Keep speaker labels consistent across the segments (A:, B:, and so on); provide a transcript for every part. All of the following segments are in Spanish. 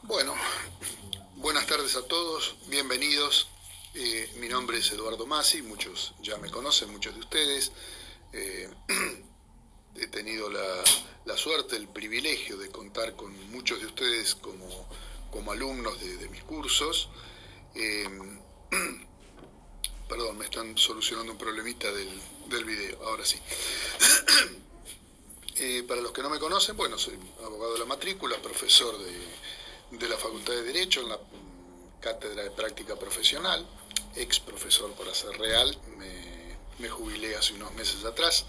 A: Bueno, buenas tardes a todos, bienvenidos. Mi nombre es Eduardo Masi, muchos ya me conocen, muchos de ustedes. Eh, He tenido la suerte, el privilegio de contar con muchos de ustedes como alumnos de mis cursos. Eh, Perdón, me están solucionando un problemita del video, ahora sí. Para los que no me conocen, bueno, soy abogado de la matrícula, profesor de la Facultad de Derecho en la Cátedra de Práctica Profesional, ex profesor por hacer real, me jubilé hace unos meses atrás.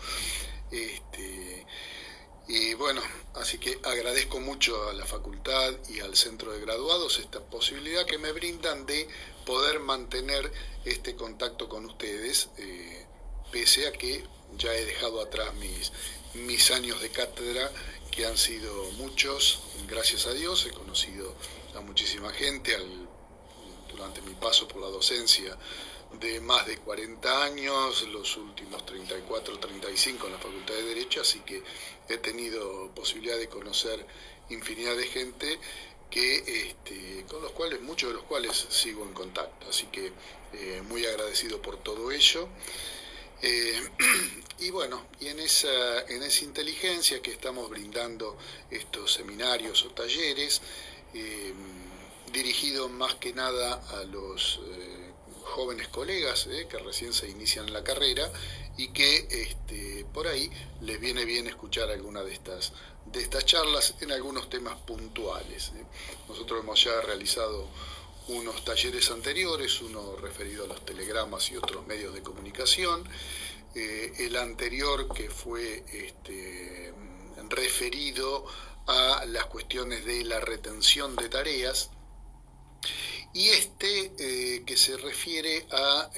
A: Y bueno, así que agradezco mucho a la facultad y al centro de graduados esta posibilidad que me brindan de poder mantener este contacto con ustedes, pese a que ya he dejado atrás mis años de cátedra, que han sido muchos, gracias a Dios. He conocido a muchísima gente durante mi paso por la docencia de más de 40 años, los últimos 34, 35 en la Facultad de Derecho, así que he tenido posibilidad de conocer infinidad de gente con los cuales, muchos de los cuales sigo en contacto, así que muy agradecido por todo ello. Y bueno, y en esa inteligencia que estamos brindando estos seminarios o talleres, dirigidos más que nada a los jóvenes colegas que recién se inician en la carrera y que por ahí les viene bien escuchar alguna de estas charlas en algunos temas puntuales. Nosotros hemos ya realizado unos talleres anteriores, uno referido a los telegramas y otros medios de comunicación, el anterior que fue referido a las cuestiones de la retención de tareas, y que se refiere a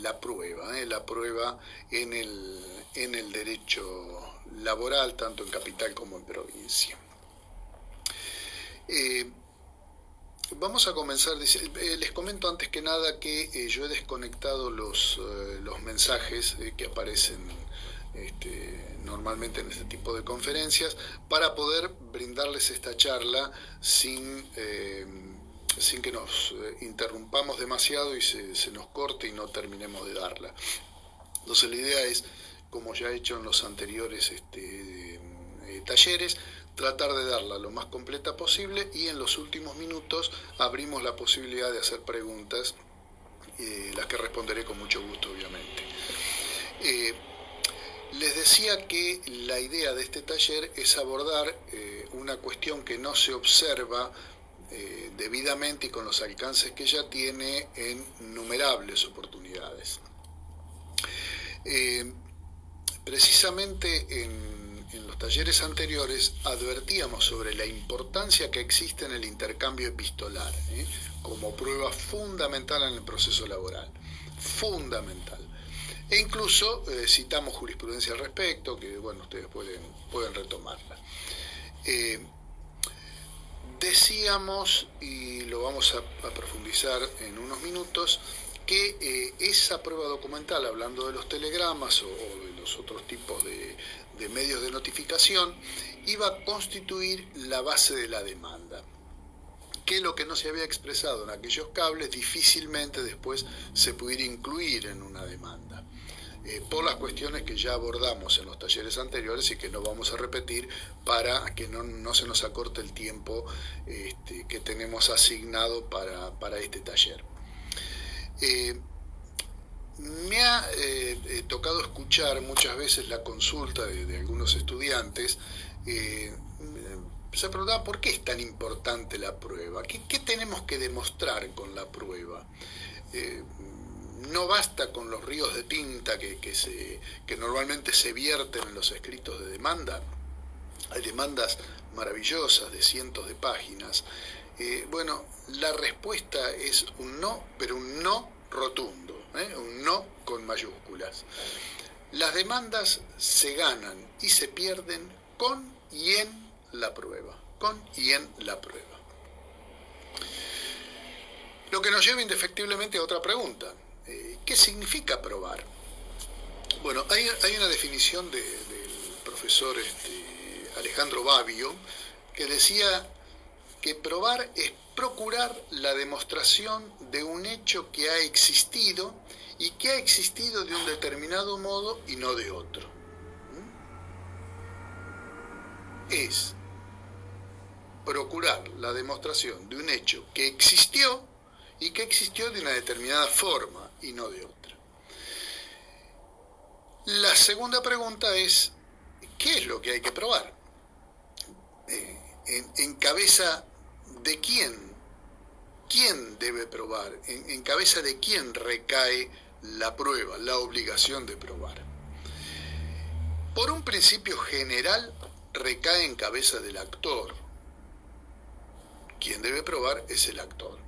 A: la prueba en el derecho laboral, tanto en capital como en provincia. Vamos a comenzar, les comento antes que nada que yo he desconectado los mensajes que aparecen normalmente en este tipo de conferencias para poder brindarles esta charla sin que nos interrumpamos demasiado y se nos corte y no terminemos de darla. Entonces la idea es, como ya he hecho en los anteriores talleres, tratar de darla lo más completa posible, y en los últimos minutos abrimos la posibilidad de hacer preguntas, las que responderé con mucho gusto, obviamente. Les decía que la idea de este taller es abordar una cuestión que no se observa debidamente y con los alcances que ya tiene en innumerables oportunidades. Precisamente en los talleres anteriores advertíamos sobre la importancia que existe en el intercambio epistolar, como prueba fundamental en el proceso laboral, fundamental. E incluso citamos jurisprudencia al respecto, que bueno, ustedes pueden retomarla. Decíamos, y lo vamos a profundizar en unos minutos, que esa prueba documental, hablando de los telegramas o de los otros tipos de medios de notificación, iba a constituir la base de la demanda, que lo que no se había expresado en aquellos cables difícilmente después se pudiera incluir en una demanda, por las cuestiones que ya abordamos en los talleres anteriores y que no vamos a repetir para que no se nos acorte el tiempo que tenemos asignado para este taller. Me ha tocado escuchar muchas veces la consulta de algunos estudiantes. Se preguntaba por qué es tan importante la prueba, qué tenemos que demostrar con la prueba. No basta con los ríos de tinta que normalmente se vierten en los escritos de demanda. Hay demandas maravillosas de cientos de páginas. Bueno, la respuesta es un no, pero un no rotundo, un no con mayúsculas. Las demandas se ganan y se pierden con y en la prueba, con y en la prueba. Lo que nos lleva indefectiblemente a otra pregunta. ¿Qué significa probar? Bueno, hay una definición del profesor Alejandro Babbio, que decía que probar es procurar la demostración de un hecho que ha existido y que ha existido de un determinado modo y no de otro. Es procurar la demostración de un hecho que existió y que existió de una determinada forma y no de otra. La segunda pregunta es, ¿qué es lo que hay que probar? ¿En cabeza de quién? ¿Quién debe probar? ¿En cabeza de quién recae la prueba, la obligación de probar? Por un principio general, recae en cabeza del actor. Quien debe probar es el actor.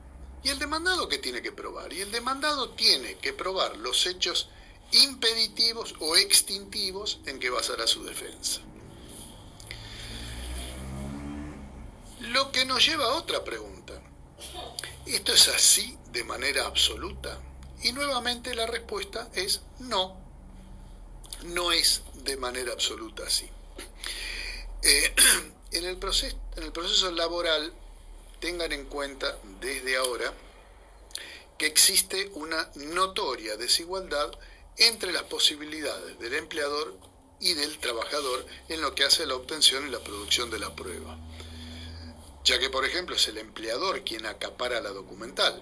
A: ¿Y el demandado qué tiene que probar? Y el demandado tiene que probar los hechos impeditivos o extintivos en que basará su defensa. Lo que nos lleva a otra pregunta. ¿Esto es así de manera absoluta? Y nuevamente la respuesta es no. No es de manera absoluta así. En el proceso laboral, tengan en cuenta desde ahora que existe una notoria desigualdad entre las posibilidades del empleador y del trabajador en lo que hace a la obtención y la producción de la prueba, ya que, por ejemplo, es el empleador quien acapara la documental,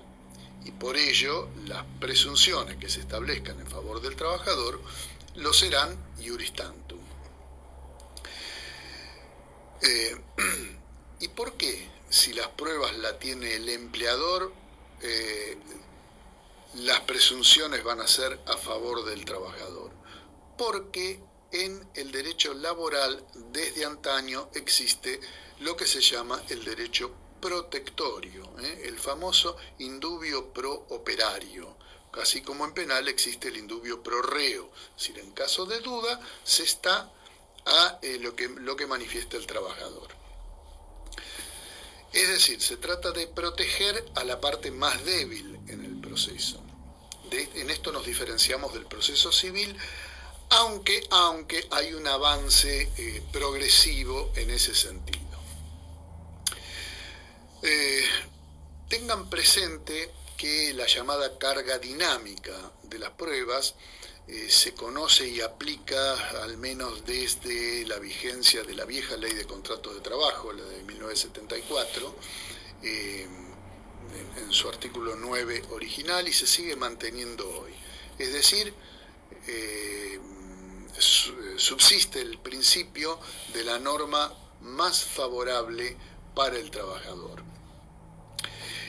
A: y por ello las presunciones que se establezcan en favor del trabajador lo serán iuris tantum. ¿Y por qué? Si las pruebas las tiene el empleador, las presunciones van a ser a favor del trabajador. Porque en el derecho laboral, desde antaño, existe lo que se llama el derecho protectorio, el famoso indubio pro operario. Así como en penal existe el indubio pro reo. Es decir, en caso de duda, se está a lo que manifiesta el trabajador. Es decir, se trata de proteger a la parte más débil en el proceso. En esto nos diferenciamos del proceso civil, aunque hay un avance progresivo en ese sentido. Tengan presente que la llamada carga dinámica de las pruebas se conoce y aplica al menos desde la vigencia de la vieja ley de contratos de trabajo, la de 1974, en su artículo 9 original, y se sigue manteniendo hoy. Es decir, subsiste el principio de la norma más favorable para el trabajador.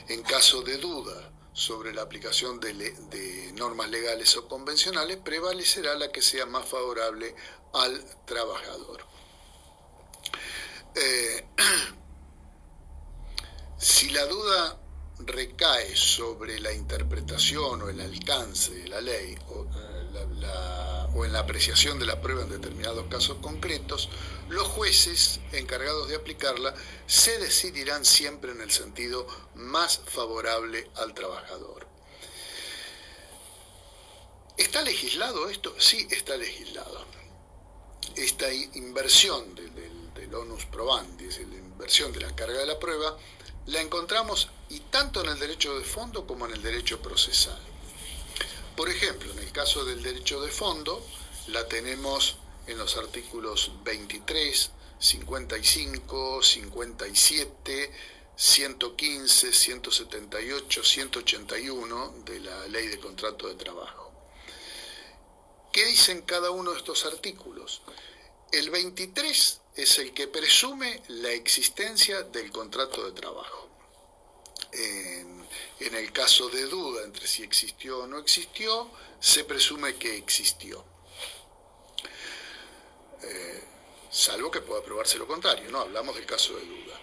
A: En caso de duda sobre la aplicación de normas legales o convencionales, prevalecerá la que sea más favorable al trabajador. Si la duda recae sobre la interpretación o el alcance de la ley o en la apreciación de la prueba en determinados casos concretos, los jueces encargados de aplicarla se decidirán siempre en el sentido más favorable al trabajador. ¿Está legislado esto? Sí, está legislado. Esta inversión del onus probandi, es la inversión de la carga de la prueba, la encontramos y tanto en el derecho de fondo como en el derecho procesal. Por ejemplo, en el caso del derecho de fondo, la tenemos en los artículos 23, 55, 57, 115, 178, 181 de la Ley de Contrato de Trabajo. ¿Qué dicen cada uno de estos artículos? El 23 es el que presume la existencia del contrato de trabajo. En el caso de duda entre si existió o no existió, se presume que existió. Salvo que pueda probarse lo contrario, ¿no? Hablamos del caso de duda.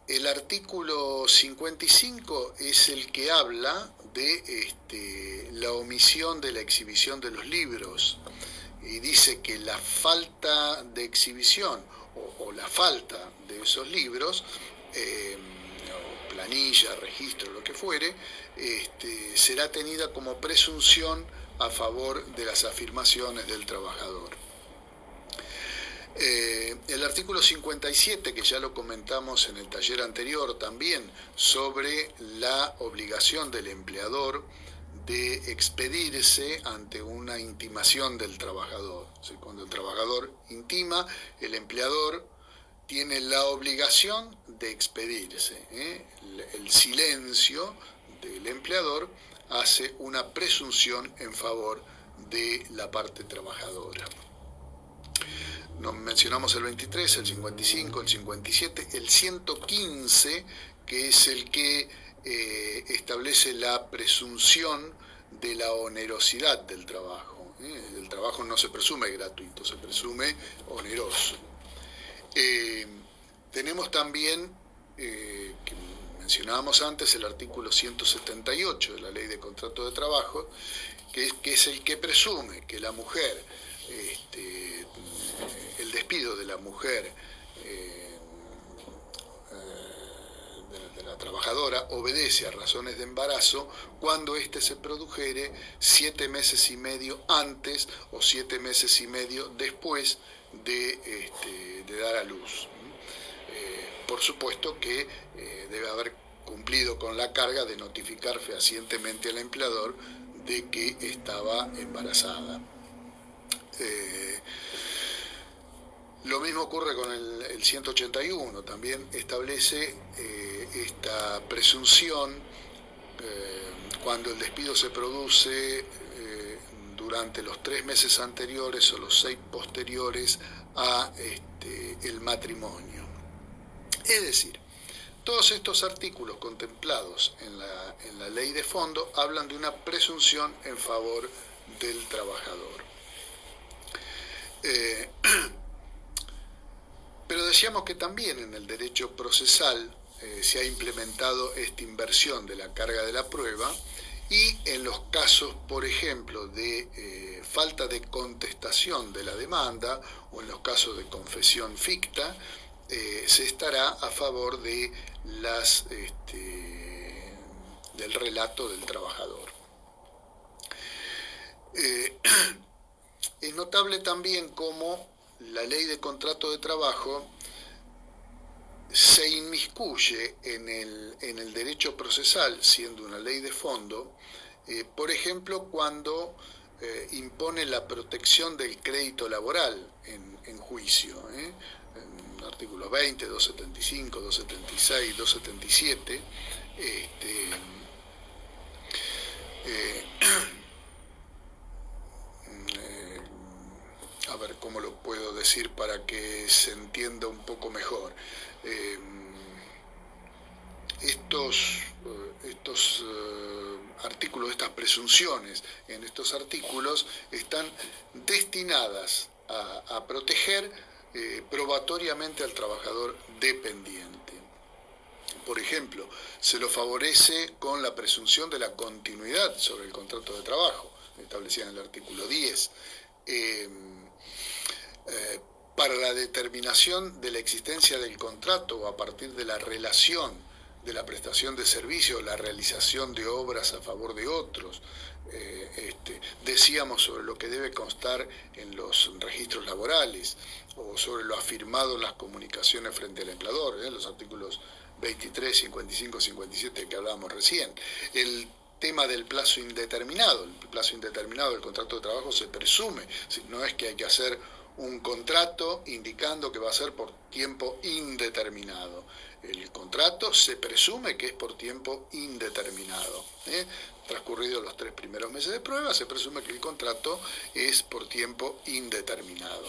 A: El artículo 55 es el que habla de la omisión de la exhibición de los libros y dice que la falta de exhibición o la falta de esos libros, planilla, registro, lo que fuere, será tenida como presunción a favor de las afirmaciones del trabajador. El artículo 57, que ya lo comentamos en el taller anterior también, sobre la obligación del empleador de expedirse ante una intimación del trabajador. Cuando el trabajador intima, el empleador tiene la obligación de expedirse. El silencio del empleador hace una presunción en favor de la parte trabajadora. Nos mencionamos el 23, el 55, el 57, el 115, que es el que establece la presunción de la onerosidad del trabajo. El trabajo no se presume gratuito, se presume oneroso. Tenemos también, que mencionábamos antes, el artículo 178 de la Ley de Contrato de Trabajo, que es el que presume que la mujer, el despido de la mujer, de la trabajadora, obedece a razones de embarazo cuando éste se produjere 7 meses y medio antes o 7 meses y medio después de dar a luz. Por supuesto que debe haber cumplido con la carga de notificar fehacientemente al empleador de que estaba embarazada. Lo mismo ocurre con el 181, también establece esta presunción cuando el despido se produce durante los 3 meses anteriores o los 6 posteriores a el matrimonio. Es decir, todos estos artículos contemplados en la ley de fondo hablan de una presunción en favor del trabajador. Pero decíamos que también en el derecho procesal se ha implementado esta inversión de la carga de la prueba y en los casos, por ejemplo, de falta de contestación de la demanda o en los casos de confesión ficta, se estará a favor de del relato del trabajador. Es notable también cómo la Ley de Contrato de Trabajo se inmiscuye en el derecho procesal, siendo una ley de fondo, por ejemplo, cuando impone la protección del crédito laboral en juicio. En artículos 20, 275, 276, 277, a ver cómo lo puedo decir para que se entienda un poco mejor. Estos artículos, estas presunciones en estos artículos están destinadas a proteger probatoriamente al trabajador dependiente. Por ejemplo, se lo favorece con la presunción de la continuidad sobre el contrato de trabajo, establecida en el artículo 10. Para la determinación de la existencia del contrato o a partir de la relación de la prestación de servicios, la realización de obras a favor de otros, decíamos sobre lo que debe constar en los registros laborales o sobre lo afirmado en las comunicaciones frente al empleador, los artículos 23, 55, 57 que hablábamos recién. El tema del plazo indeterminado, el plazo indeterminado del contrato de trabajo se presume, no es que hay que hacer un contrato indicando que va a ser por tiempo indeterminado. El contrato se presume que es por tiempo indeterminado. Transcurridos los 3 primeros meses de prueba, se presume que el contrato es por tiempo indeterminado.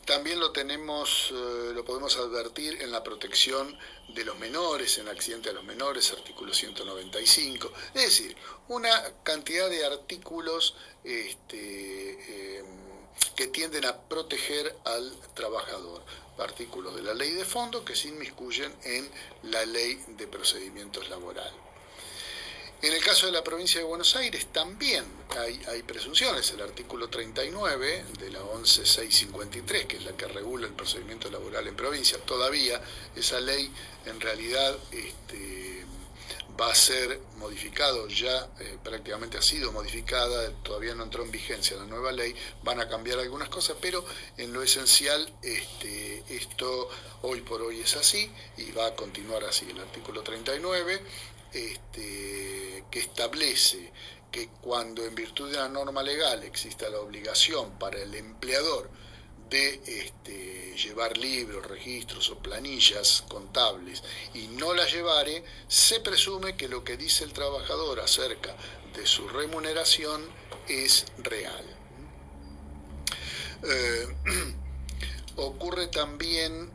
A: También lo podemos advertir en la protección de los menores, en accidente a los menores, artículo 195. Es decir, una cantidad de artículos que tienden a proteger al trabajador. Artículos de la ley de fondo que se inmiscuyen en la ley de procedimientos laborales. En el caso de la provincia de Buenos Aires también hay presunciones. El artículo 39 de la 11653, que es la que regula el procedimiento laboral en provincia, todavía esa ley en realidad va a ser modificado, ya prácticamente ha sido modificada, todavía no entró en vigencia la nueva ley, van a cambiar algunas cosas, pero en lo esencial esto hoy por hoy es así y va a continuar así. El artículo 39 que establece que cuando en virtud de una norma legal exista la obligación para el empleador de llevar libros, registros o planillas contables y no las llevare, se presume que lo que dice el trabajador acerca de su remuneración es real. Ocurre también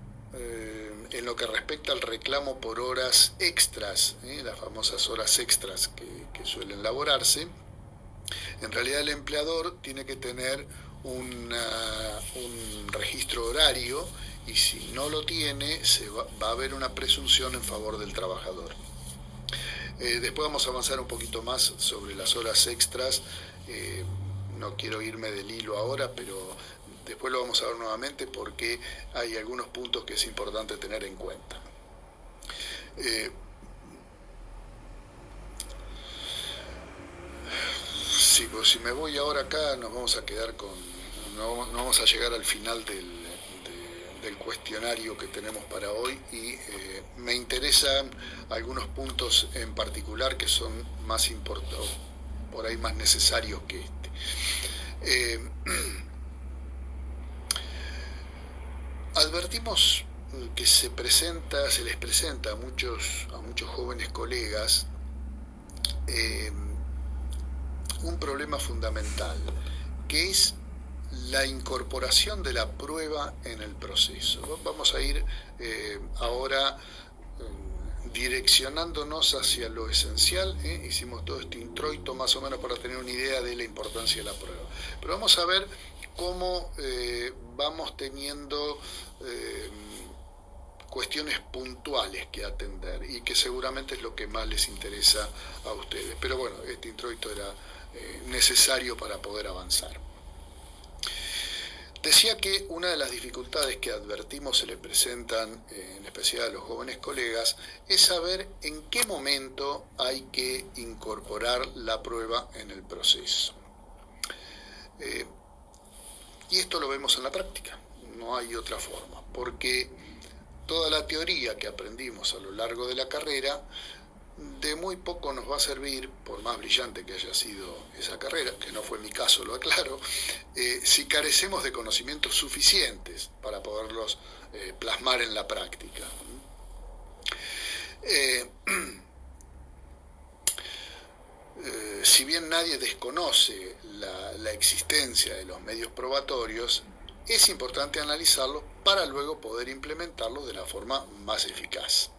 A: en lo que respecta al reclamo por horas extras, las famosas horas extras que suelen laborarse. En realidad el empleador tiene que tener un registro horario y si no lo tiene va a haber una presunción en favor del trabajador. Después vamos a avanzar un poquito más sobre las horas extras. No quiero irme del hilo ahora, pero después lo vamos a ver nuevamente porque hay algunos puntos que es importante tener en cuenta. Sí, pues si me voy ahora acá nos vamos a quedar no vamos a llegar al final del cuestionario que tenemos para hoy y me interesan algunos puntos en particular que son más importantes, por ahí más necesarios que este. Advertimos que se les presenta a muchos jóvenes colegas un problema fundamental, que es la incorporación de la prueba en el proceso. Vamos a ir ahora direccionándonos hacia lo esencial. Hicimos todo este introito más o menos para tener una idea de la importancia de la prueba. Pero vamos a ver cómo vamos teniendo cuestiones puntuales que atender y que seguramente es lo que más les interesa a ustedes. Pero bueno, este introito era necesario para poder avanzar. Decía que una de las dificultades que advertimos se le presentan, en especial a los jóvenes colegas, es saber en qué momento hay que incorporar la prueba en el proceso. Y esto lo vemos en la práctica, no hay otra forma, porque toda la teoría que aprendimos a lo largo de la carrera de muy poco nos va a servir, por más brillante que haya sido esa carrera, que no fue mi caso, lo aclaro, si carecemos de conocimientos suficientes para poderlos plasmar en la práctica. Si bien nadie desconoce la existencia de los medios probatorios, es importante analizarlos para luego poder implementarlos de la forma más eficaz.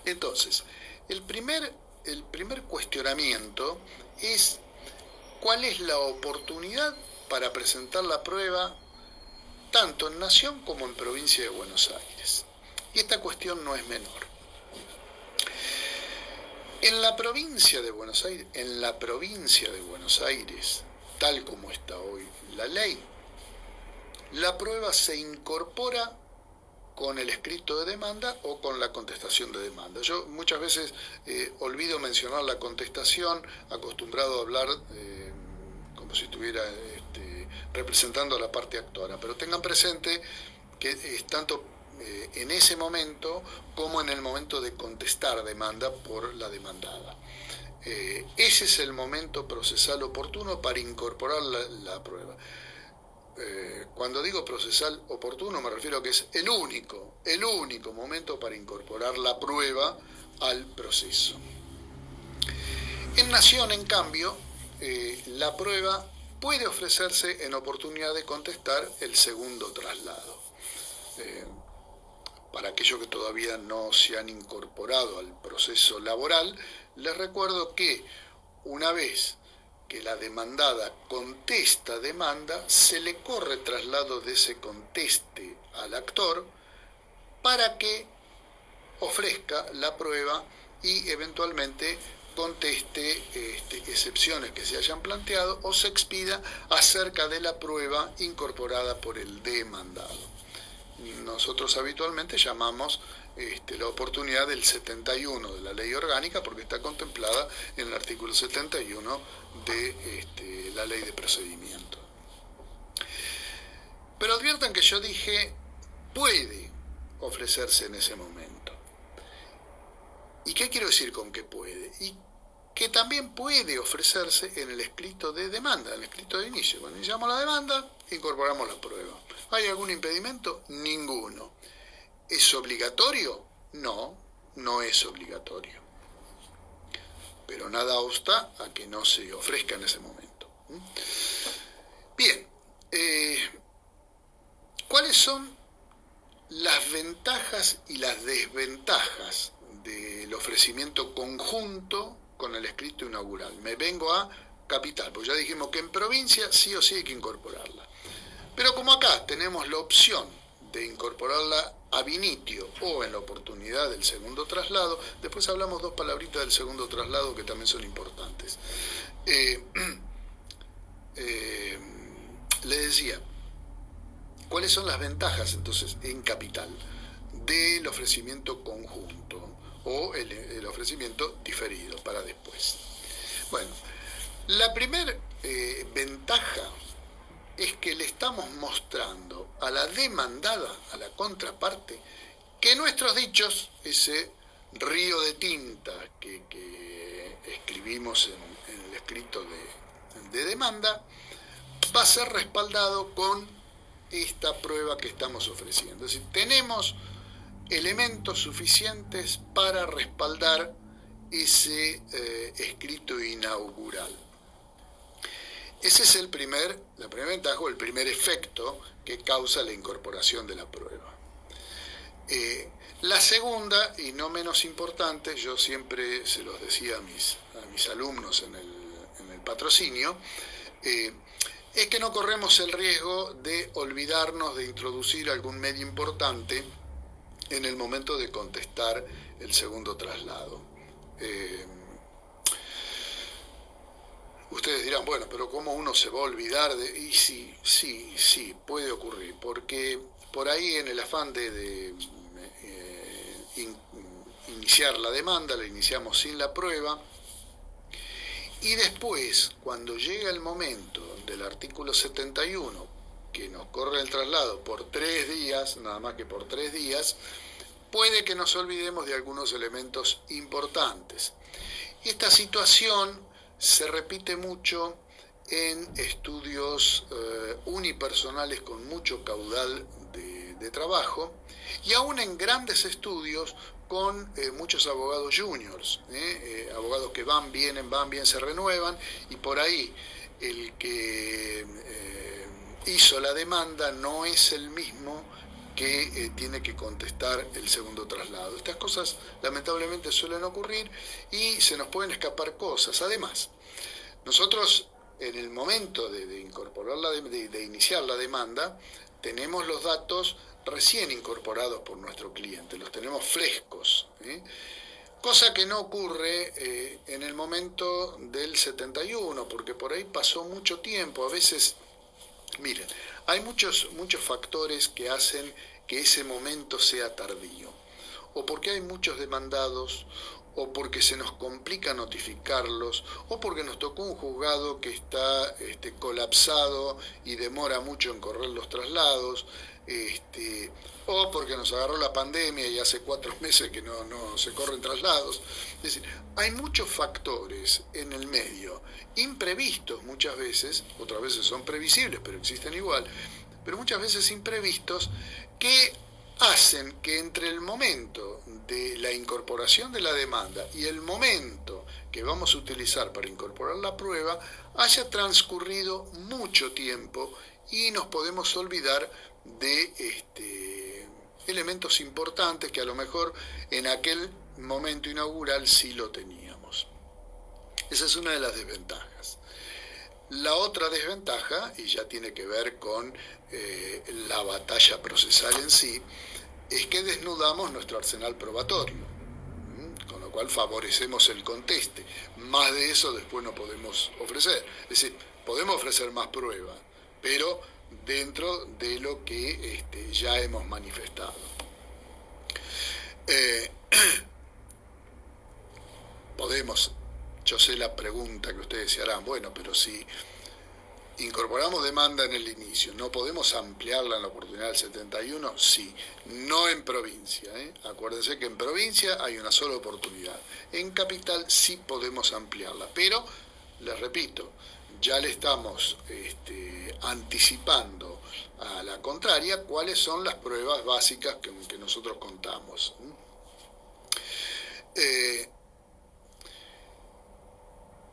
A: Entonces, el primer cuestionamiento es cuál es la oportunidad para presentar la prueba tanto en Nación como en Provincia de Buenos Aires. Y esta cuestión no es menor. En la provincia de Buenos Aires, tal como está hoy la ley, la prueba se incorpora con el escrito de demanda o con la contestación de demanda. Yo muchas veces olvido mencionar la contestación, acostumbrado a hablar como si estuviera representando a la parte actora, pero tengan presente que es tanto en ese momento como en el momento de contestar demanda por la demandada. Ese es el momento procesal oportuno para incorporar la prueba. Cuando digo procesal oportuno me refiero a que es el único momento para incorporar la prueba al proceso. En Nación, en cambio, la prueba puede ofrecerse en oportunidad de contestar el segundo traslado. Para aquellos que todavía no se han incorporado al proceso laboral, les recuerdo que una vez que la demandada contesta demanda, se le corre traslado de ese conteste al actor para que ofrezca la prueba y eventualmente conteste excepciones que se hayan planteado o se expida acerca de la prueba incorporada por el demandado. nosotros habitualmente llamamos la oportunidad del 71 de la ley orgánica, porque está contemplada en el artículo 71 de la ley de procedimiento. Pero adviertan que yo dije puede ofrecerse en ese momento. ¿Y qué quiero decir con que puede? Y que también puede ofrecerse en el escrito de demanda, en el escrito de inicio. Cuando iniciamos la demanda, incorporamos la prueba. ¿Hay algún impedimento? Ninguno. ¿Es obligatorio? No, no es obligatorio. Pero nada obsta a que no se ofrezca en ese momento. Bien, ¿cuáles son las ventajas y las desventajas del ofrecimiento conjunto con el escrito inaugural? Me vengo a capital, pues ya dijimos que en provincia sí o sí hay que incorporarla. Pero como acá tenemos la opción de incorporarla ab initio o en la oportunidad del segundo traslado, después hablamos dos palabritas del segundo traslado que también son importantes. Le decía, ¿cuáles son las ventajas entonces en capital del ofrecimiento conjunto o el ofrecimiento diferido para después? Bueno, la primera ventaja es que le estamos mostrando a la demandada, a la contraparte, que nuestros dichos, ese río de tinta que escribimos en el escrito de demanda, va a ser respaldado con esta prueba que estamos ofreciendo. Es decir, tenemos elementos suficientes para respaldar ese escrito inaugural. Ese es la primera ventaja o el primer efecto que causa la incorporación de la prueba. La segunda, y no menos importante, yo siempre se los decía a mis alumnos en el patrocinio, es que no corremos el riesgo de olvidarnos de introducir algún medio importante en el momento de contestar el segundo traslado. Ustedes dirán, bueno, pero ¿cómo uno se va a olvidar de...? Y sí, puede ocurrir, porque por ahí en el afán de iniciar la demanda, la iniciamos sin la prueba, y después, cuando llega el momento del artículo 71, que nos corre el traslado por 3 días, nada más que por 3 días, puede que nos olvidemos de algunos elementos importantes. Y esta situación se repite mucho en estudios unipersonales con mucho caudal de trabajo y aún en grandes estudios con muchos abogados juniors, abogados que van, vienen, se renuevan, y por ahí el que hizo la demanda no es el mismo que tiene que contestar el segundo traslado. Estas cosas lamentablemente suelen ocurrir y se nos pueden escapar cosas. Además, nosotros en el momento de incorporar de iniciar la demanda, tenemos los datos recién incorporados por nuestro cliente, los tenemos frescos, cosa que no ocurre en el momento del 71, porque por ahí pasó mucho tiempo. A veces, miren, hay muchos factores que hacen que ese momento sea tardío, o porque hay muchos demandados, o porque se nos complica notificarlos, o porque nos tocó un juzgado que está colapsado y demora mucho en correr los traslados, o porque nos agarró la pandemia y hace 4 meses que no se corren traslados. Es decir, hay muchos factores en el medio, imprevistos muchas veces, otras veces son previsibles, pero existen igual, pero muchas veces imprevistos, que hacen que entre el momento de la incorporación de la demanda y el momento que vamos a utilizar para incorporar la prueba haya transcurrido mucho tiempo y nos podemos olvidar de elementos importantes que a lo mejor en aquel momento inaugural sí lo teníamos. Esa es una de las desventajas. La otra desventaja, y ya tiene que ver con la batalla procesal en sí, es que desnudamos nuestro arsenal probatorio, con lo cual favorecemos el conteste. Más de eso después no podemos ofrecer. Es decir, podemos ofrecer más prueba, pero dentro de lo que ya hemos manifestado. Podemos, yo sé la pregunta que ustedes se harán, bueno, pero si incorporamos demanda en el inicio, ¿no podemos ampliarla en la oportunidad del 71? Sí, no en provincia, Acuérdense que en provincia hay una sola oportunidad. En capital sí podemos ampliarla, pero, les repito, ya le estamos anticipando a la contraria cuáles son las pruebas básicas que nosotros contamos.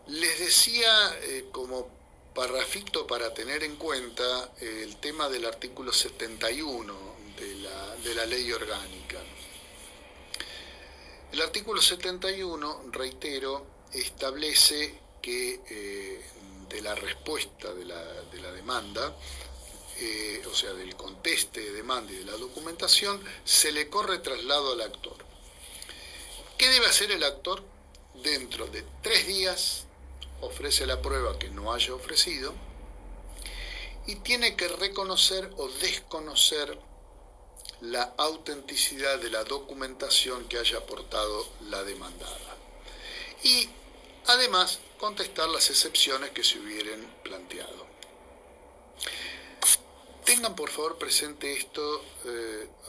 A: Les decía como parrafito para tener en cuenta el tema del artículo 71 de la ley orgánica. El artículo 71, reitero, establece que de la respuesta de la demanda, o sea, del conteste de demanda y de la documentación, se le corre traslado al actor. ¿Qué debe hacer el actor? Dentro de 3 días ofrece la prueba que no haya ofrecido y tiene que reconocer o desconocer la autenticidad de la documentación que haya aportado la demandada. Y además contestar las excepciones que se hubieran planteado. Tengan por favor presente esto,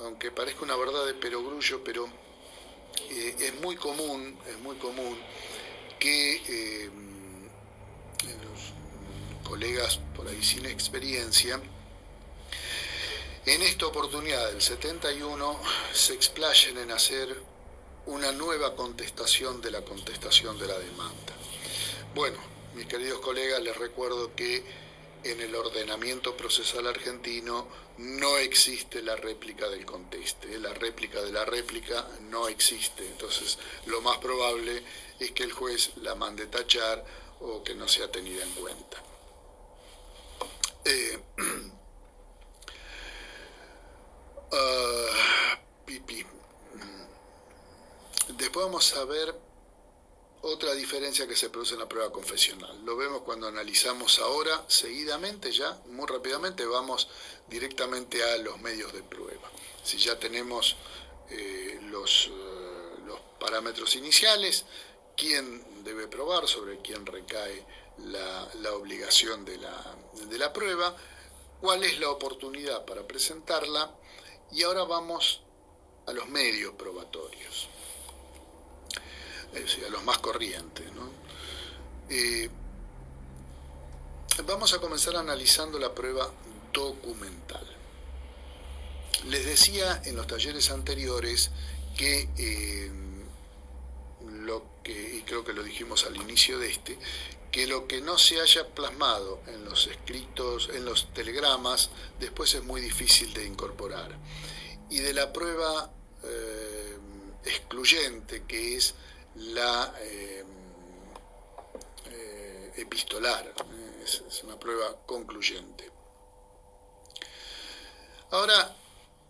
A: aunque parezca una verdad de perogrullo, pero es muy común que los colegas por ahí sin experiencia, en esta oportunidad del 71 se explayen en hacer una nueva contestación de la demanda. Bueno, mis queridos colegas, les recuerdo que en el ordenamiento procesal argentino no existe la réplica del conteste, la réplica de la réplica no existe, entonces lo más probable es que el juez la mande tachar o que no sea tenida en cuenta. Después vamos a ver otra diferencia que se produce en la prueba confesional. Lo vemos cuando analizamos ahora, seguidamente ya, muy rápidamente, vamos directamente a los medios de prueba. Si ya tenemos los parámetros iniciales, quién debe probar, sobre quién recae la obligación de la prueba, cuál es la oportunidad para presentarla, y ahora vamos a los medios probatorios. A los más corrientes, ¿no? Vamos a comenzar analizando la prueba documental. Les decía en los talleres anteriores que, y creo que lo dijimos al inicio de que lo que no se haya plasmado en los escritos, en los telegramas, después es muy difícil de incorporar. Y de la prueba excluyente, que es la epistolar, es una prueba concluyente. Ahora,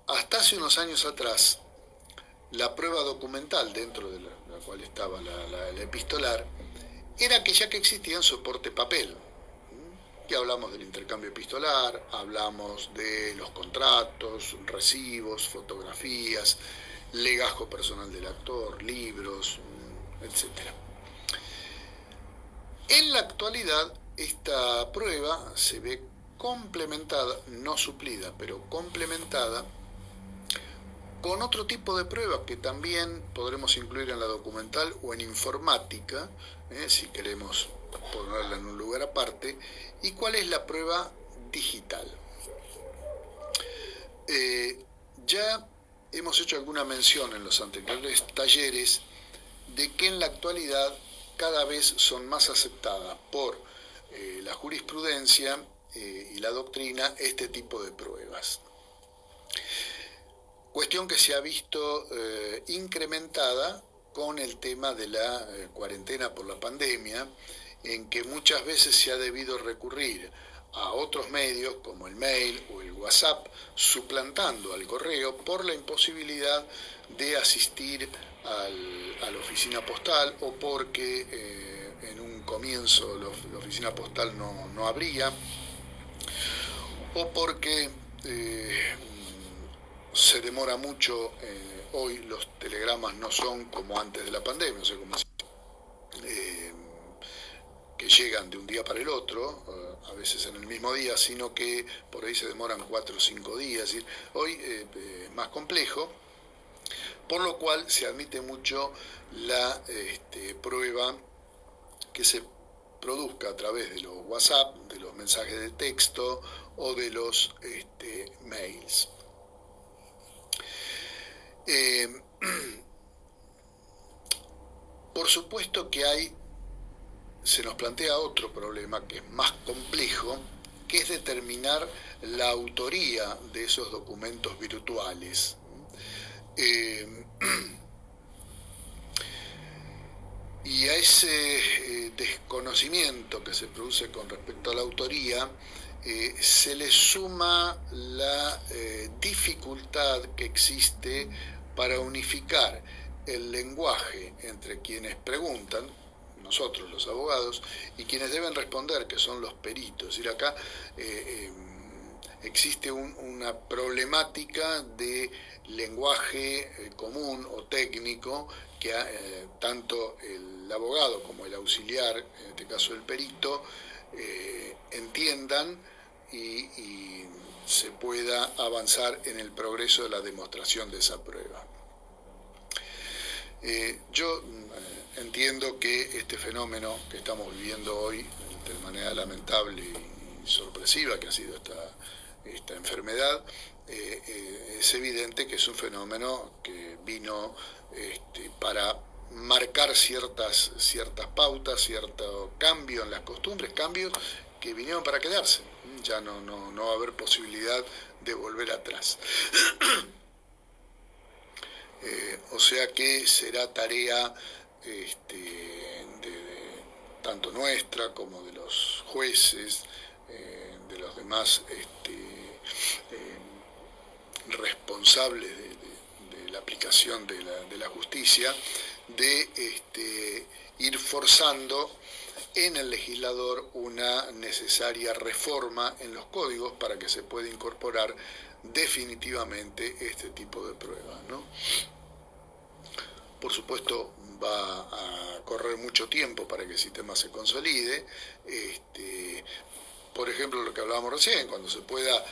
A: hasta hace unos años atrás, la prueba documental, dentro de la cual estaba la epistolar, era aquella que existía en soporte papel. Y hablamos del intercambio epistolar, hablamos de los contratos, recibos, fotografías, legajo personal del actor, libros, etc. En la actualidad, esta prueba se ve complementada, no suplida, pero complementada con otro tipo de prueba que también podremos incluir en la documental o en informática, si queremos ponerla en un lugar aparte. ¿Y cuál es la prueba digital? Ya hemos hecho alguna mención en los anteriores talleres de que en la actualidad cada vez son más aceptadas por la jurisprudencia y la doctrina este tipo de pruebas. Cuestión que se ha visto incrementada con el tema de la cuarentena por la pandemia, en que muchas veces se ha debido recurrir a otros medios como el mail o el WhatsApp, suplantando al correo por la imposibilidad de asistir a la oficina postal, o porque en un comienzo la oficina postal no abría, o porque se demora mucho. Hoy los telegramas no son como antes de la pandemia, o sea, como que llegan de un día para el otro, a veces en el mismo día, sino que por ahí se demoran 4 o 5 días. Es decir, hoy es más complejo, por lo cual se admite mucho la prueba que se produzca a través de los WhatsApp, de los mensajes de texto o de los mails. Por supuesto que se nos plantea otro problema que es más complejo, que es determinar la autoría de esos documentos virtuales. Y a ese desconocimiento que se produce con respecto a la autoría, se le suma la dificultad que existe para unificar el lenguaje entre quienes preguntan, nosotros los abogados, y quienes deben responder, que son los peritos. Es decir, acá existe una problemática de lenguaje común o técnico que tanto el abogado como el auxiliar, en este caso el perito, entiendan y se pueda avanzar en el progreso de la demostración de esa prueba. Yo entiendo que este fenómeno que estamos viviendo hoy, de manera lamentable y sorpresiva que ha sido esta enfermedad, es evidente que es un fenómeno que vino para marcar ciertas pautas, cierto cambio en las costumbres, cambios que vinieron para quedarse. Ya no va a haber posibilidad de volver atrás. O sea que será tarea tanto nuestra como de los jueces, de los demás responsables de la aplicación de la justicia, de ir forzando en el legislador una necesaria reforma en los códigos para que se pueda incorporar definitivamente este tipo de pruebas, ¿no? Por supuesto, va a correr mucho tiempo para que el sistema se consolide. Por ejemplo, lo que hablábamos recién, cuando se pueda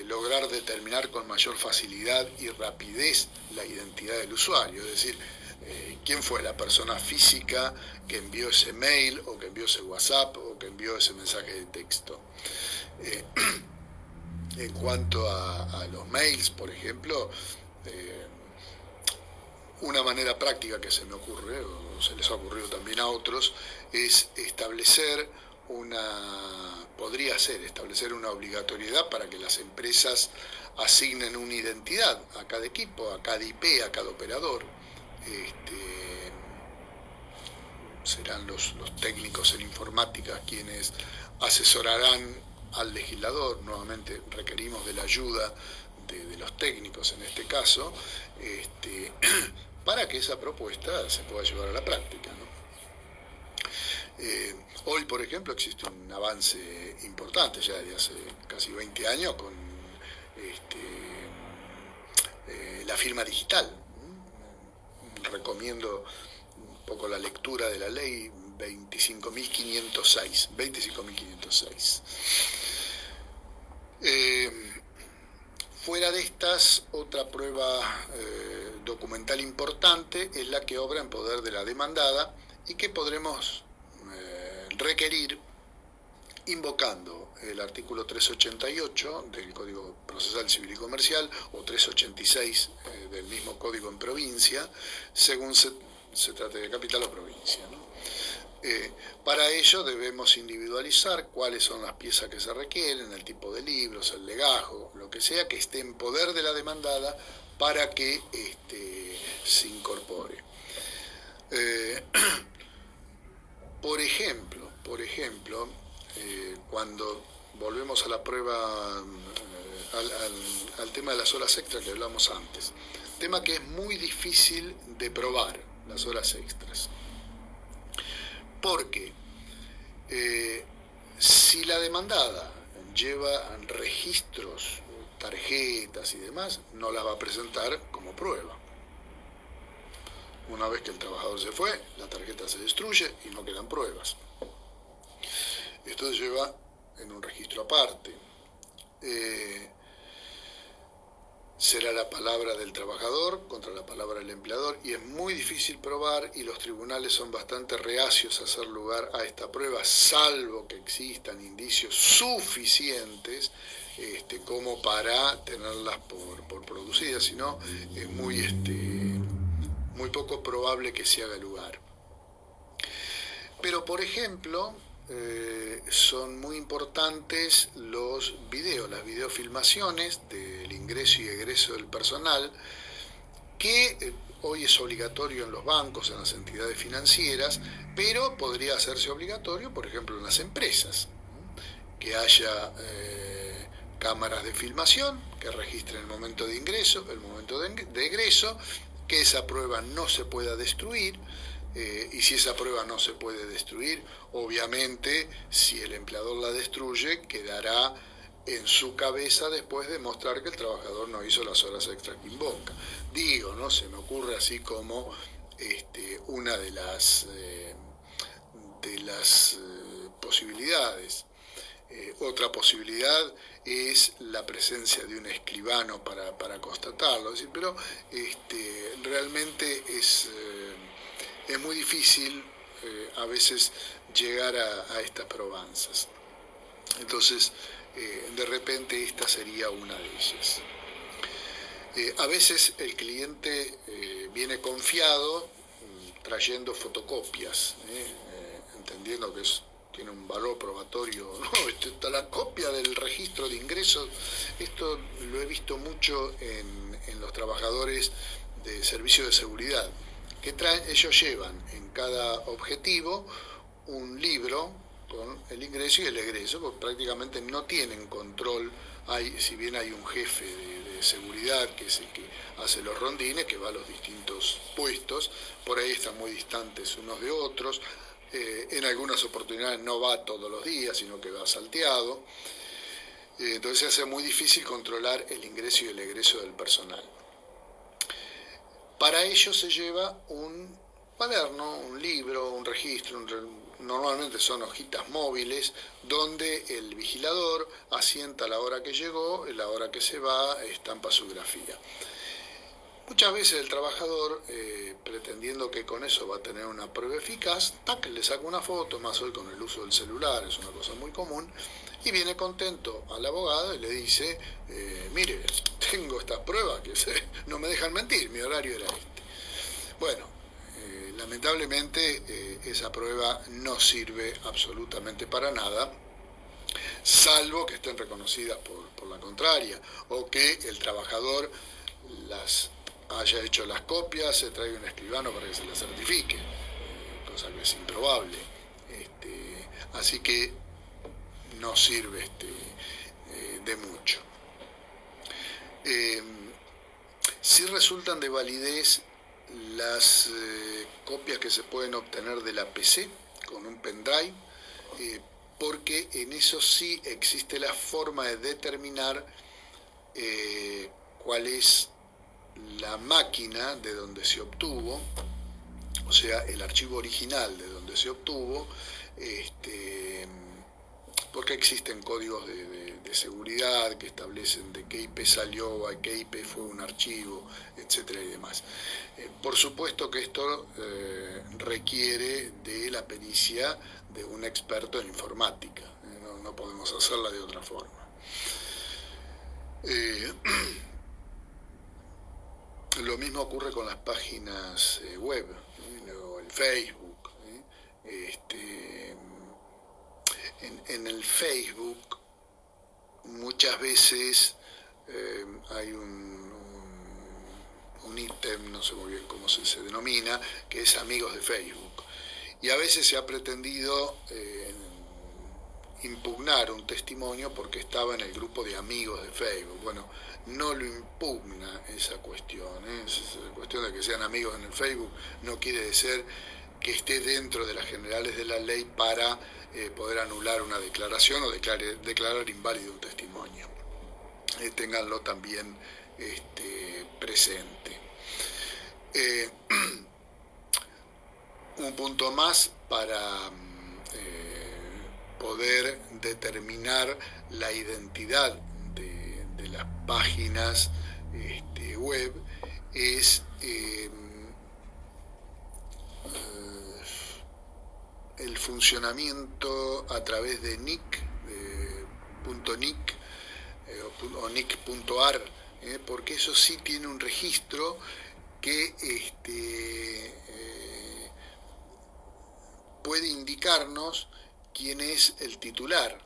A: lograr determinar con mayor facilidad y rapidez la identidad del usuario, es decir, quién fue la persona física que envió ese mail o que envió ese WhatsApp o que envió ese mensaje de texto. En cuanto a los mails, por ejemplo, una manera práctica que se me ocurre, o se les ha ocurrido también a otros, es establecer establecer una obligatoriedad para que las empresas asignen una identidad a cada equipo, a cada IP, a cada operador. Serán los técnicos en informática quienes asesorarán al legislador. Nuevamente requerimos de la ayuda de los técnicos en este caso, para que esa propuesta se pueda llevar a la práctica, ¿no? Hoy, por ejemplo, existe un avance importante ya desde hace casi 20 años con la firma digital. Recomiendo un poco la lectura de la ley 25.506. Fuera de estas, otra prueba documental importante es la que obra en poder de la demandada y que podremos requerir invocando el artículo 388 del Código Procesal Civil y Comercial o 386 del mismo código en provincia, según se trate de capital o provincia, ¿no? Para ello debemos individualizar cuáles son las piezas que se requieren, el tipo de libros, el legajo, lo que sea que esté en poder de la demandada para que se incorpore. Por ejemplo, cuando volvemos a la prueba, al tema de las horas extras que hablamos antes, tema que es muy difícil de probar, las horas extras. Porque si la demandada lleva registros, tarjetas y demás, no las va a presentar como prueba. Una vez que el trabajador se fue, la tarjeta se destruye y no quedan pruebas. Esto se lleva en un registro aparte. Será la palabra del trabajador contra la palabra del empleador y es muy difícil probar y los tribunales son bastante reacios a hacer lugar a esta prueba, salvo que existan indicios suficientes como para tenerlas por producidas, si no es muy poco probable que se haga lugar. Pero por ejemplo, son muy importantes los videos, las videofilmaciones del ingreso y egreso del personal, que hoy es obligatorio en los bancos, en las entidades financieras, pero podría hacerse obligatorio, por ejemplo, en las empresas, que haya cámaras de filmación que registren el momento de ingreso, el momento de egreso, que esa prueba no se pueda destruir. Y si esa prueba no se puede destruir, obviamente, si el empleador la destruye, quedará en su cabeza después de mostrar que el trabajador no hizo las horas extra que invoca. Digo, ¿no? Se me ocurre así como una de las posibilidades. Otra posibilidad es la presencia de un escribano para constatarlo. Es decir, pero realmente es muy difícil a veces llegar a estas probanzas. Entonces, de repente esta sería una de ellas. A veces el cliente viene confiado trayendo fotocopias, entendiendo que tiene un valor probatorio. No, está la copia del registro de ingresos. Esto lo he visto mucho en los trabajadores de servicio de seguridad, que ellos llevan en cada objetivo un libro con el ingreso y el egreso, porque prácticamente no tienen control. Si bien hay un jefe de seguridad que es el que hace los rondines, que va a los distintos puestos, por ahí están muy distantes unos de otros. En algunas oportunidades no va todos los días, sino que va salteado. Entonces se hace muy difícil controlar el ingreso y el egreso del personal. Para ello se lleva un cuaderno, un libro, un registro, normalmente son hojitas móviles, donde el vigilador asienta la hora que llegó, la hora que se va, estampa su grafía. Muchas veces el trabajador, pretendiendo que con eso va a tener una prueba eficaz, le saca una foto, más hoy con el uso del celular, es una cosa muy común, y viene contento al abogado y le dice, mire, tengo estas pruebas que no me dejan mentir, mi horario era este. Bueno, lamentablemente esa prueba no sirve absolutamente para nada, salvo que estén reconocidas por la contraria, o que el trabajador las haya hecho las copias, se traiga un escribano para que se las certifique, cosa que es improbable. Así que no sirve de mucho. Sí resultan de validez las copias que se pueden obtener de la PC con un pendrive, porque en eso sí existe la forma de determinar cuál es la máquina de donde se obtuvo, o sea, el archivo original de donde se obtuvo, porque existen códigos de seguridad que establecen de qué IP salió, a qué IP fue un archivo, etcétera y demás. Por supuesto que esto requiere de la pericia de un experto en informática, no podemos hacerla de otra forma. Lo mismo ocurre con las páginas web, o el Facebook. En el Facebook muchas veces hay un ítem, no sé muy bien cómo se denomina, que es amigos de Facebook. Y a veces se ha pretendido impugnar un testimonio porque estaba en el grupo de amigos de Facebook. Bueno, no lo impugna esa cuestión. Esa cuestión de que sean amigos en el Facebook no quiere decir que esté dentro de las generales de la ley para poder anular una declaración o declarar inválido un testimonio. Ténganlo también presente. Un punto más para poder determinar la identidad de las páginas web es el funcionamiento a través de .nic o nic.ar, porque eso sí tiene un registro que puede indicarnos quién es el titular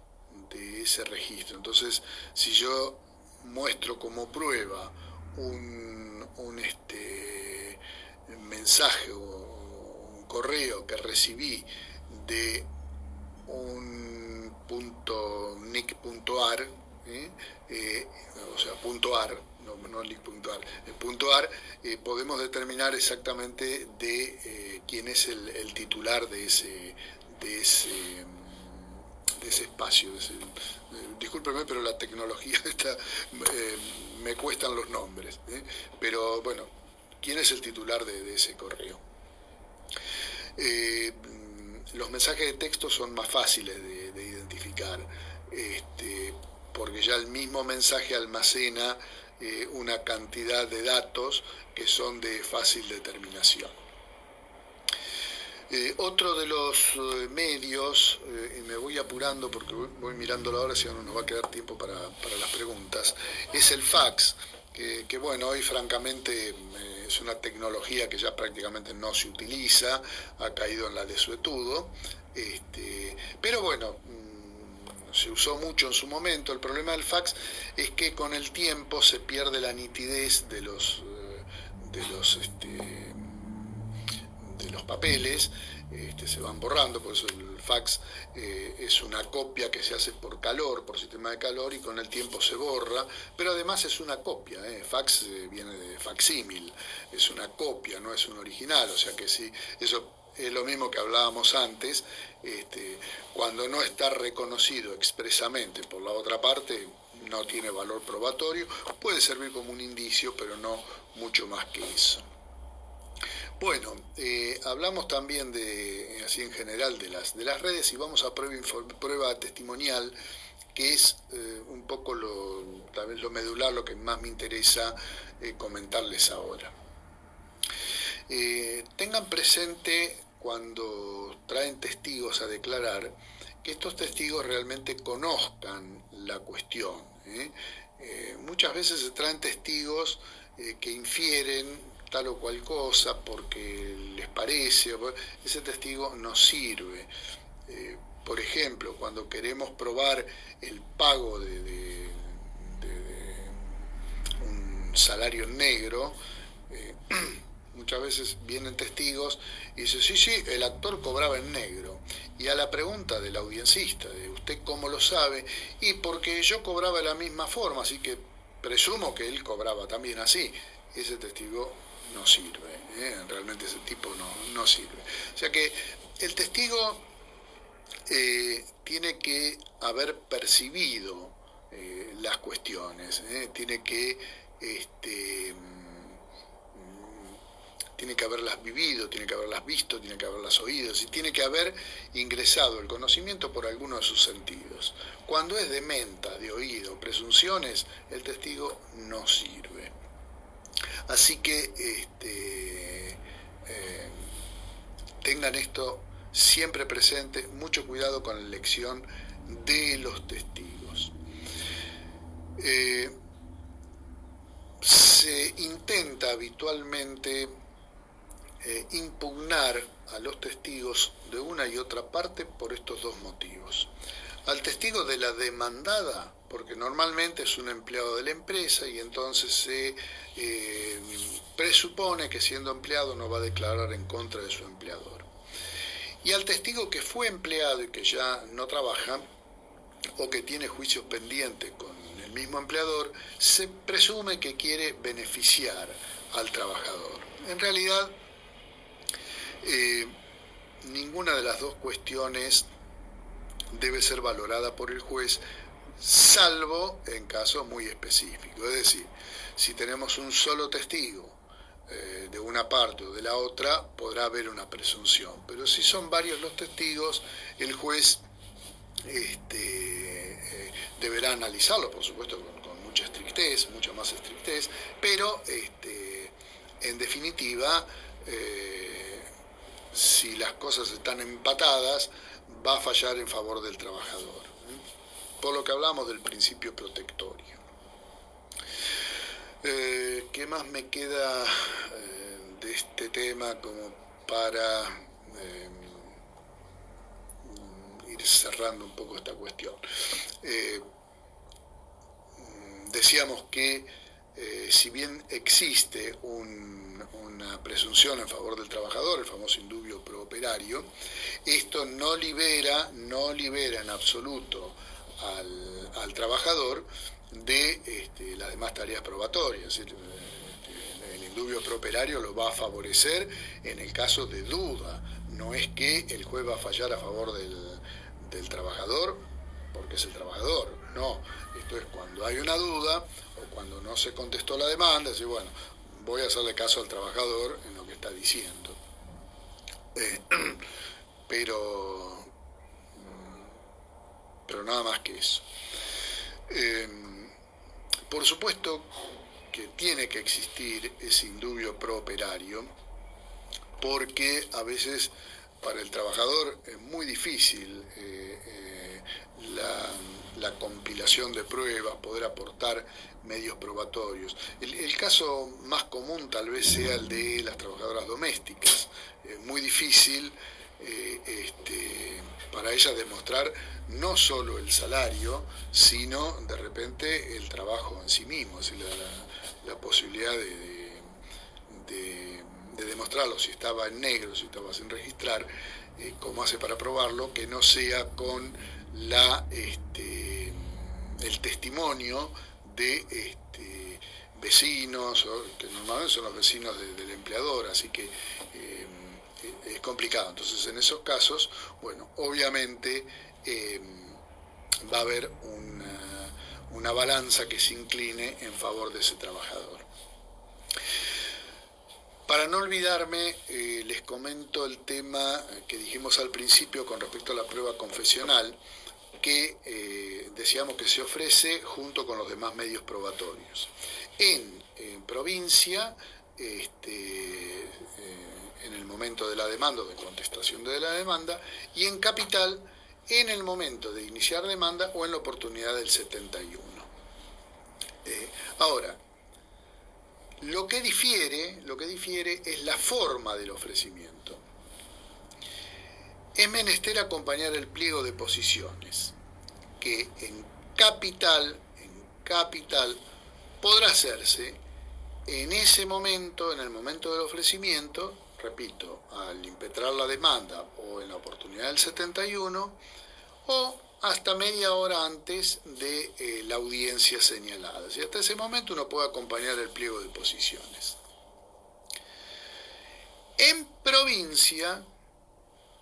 A: de ese registro. Entonces, si yo muestro como prueba un mensaje o un correo que recibí de un .nic.ar, o sea, .ar, no link.ar, .ar, podemos determinar exactamente de quién es el titular de ese espacio. Discúlpeme, pero la tecnología me cuestan los nombres, pero bueno, quién es el titular de ese correo. Los mensajes de texto son más fáciles de identificar, porque ya el mismo mensaje almacena una cantidad de datos que son de fácil determinación. Otro de los medios, y me voy apurando porque voy mirando la hora, si no nos va a quedar tiempo para las preguntas, es el fax, que bueno, hoy francamente es una tecnología que ya prácticamente no se utiliza, ha caído en la desuetudo, pero bueno, se usó mucho en su momento. El problema del fax es que con el tiempo se pierde la nitidez de los papeles, se van borrando, por eso el fax es una copia que se hace por calor, por sistema de calor, y con el tiempo se borra, pero además es una copia, fax viene de facsímil, es una copia, no es un original, o sea que sí, eso es lo mismo que hablábamos antes, cuando no está reconocido expresamente por la otra parte, no tiene valor probatorio, puede servir como un indicio, pero no mucho más que eso. Bueno, hablamos también así en general de las redes, y vamos a prueba testimonial, que es un poco tal vez lo medular, lo que más me interesa comentarles ahora. Tengan presente cuando traen testigos a declarar que estos testigos realmente conozcan la cuestión. Muchas veces se traen testigos que infieren tal o cual cosa porque les parece, ese testigo no sirve. Por ejemplo, cuando queremos probar el pago de un salario negro, muchas veces vienen testigos y dicen, sí, el actor cobraba en negro. Y a la pregunta del audiencista, de ¿usted cómo lo sabe? Y porque yo cobraba de la misma forma, así que presumo que él cobraba también así. Ese testigo no sirve, realmente ese tipo no sirve. O sea que el testigo tiene que haber percibido las cuestiones, tiene que haberlas vivido, tiene que haberlas visto, tiene que haberlas oído, y tiene que haber ingresado el conocimiento por alguno de sus sentidos. Cuando es de menta, de oído, presunciones, el testigo no sirve. Así que tengan esto siempre presente, mucho cuidado con la elección de los testigos. Se intenta habitualmente impugnar a los testigos de una y otra parte por estos dos motivos. Al testigo de la demandada, porque normalmente es un empleado de la empresa y entonces se presupone que siendo empleado no va a declarar en contra de su empleador. Y al testigo que fue empleado y que ya no trabaja o que tiene juicios pendientes con el mismo empleador, se presume que quiere beneficiar al trabajador. En realidad, ninguna de las dos cuestiones debe ser valorada por el juez, salvo en casos muy específicos. Es decir, si tenemos un solo testigo de una parte o de la otra, podrá haber una presunción. Pero si son varios los testigos, el juez deberá analizarlo, por supuesto, con mucha estrictez, mucha más estrictez, pero en definitiva, si las cosas están empatadas, va a fallar en favor del trabajador, por lo que hablamos del principio protectorio. ¿Qué más me queda de este tema como para ir cerrando un poco esta cuestión? Decíamos que si bien existe una presunción en favor del trabajador, el famoso indubio pro operario, esto no libera en absoluto al trabajador de las demás tareas probatorias. El indubio pro operario lo va a favorecer en el caso de duda. No es que el juez va a fallar a favor del trabajador porque es el trabajador. No, esto es cuando hay una duda o cuando no se contestó la demanda, decir, bueno, voy a hacerle caso al trabajador en lo que está diciendo. Pero nada más que eso. Por supuesto que tiene que existir ese indubio pro operario, porque a veces para el trabajador es muy difícil la compilación de pruebas, poder aportar medios probatorios. El caso más común tal vez sea el de las trabajadoras domésticas. Es muy difícil para ellas demostrar no solo el salario, sino de repente el trabajo en sí mismo, es decir, la posibilidad de demostrarlo, si estaba en negro, si estaba sin registrar, cómo hace para probarlo, que no sea con el testimonio de vecinos, que normalmente son los vecinos del empleador, así que es complicado. Entonces, en esos casos, bueno, obviamente va a haber una balanza que se incline en favor de ese trabajador. Para no olvidarme, les comento el tema que dijimos al principio con respecto a la prueba confesional, que decíamos que se ofrece junto con los demás medios probatorios. En provincia, en el momento de la demanda o de contestación de la demanda, y en capital, en el momento de iniciar demanda o en la oportunidad del 71. Ahora, lo que difiere es la forma del ofrecimiento. Es menester acompañar el pliego de posiciones, que en capital podrá hacerse en ese momento, en el momento del ofrecimiento, repito, al impetrar la demanda o en la oportunidad del 71, o hasta media hora antes de la audiencia señalada. Y hasta ese momento uno puede acompañar el pliego de posiciones. En provincia,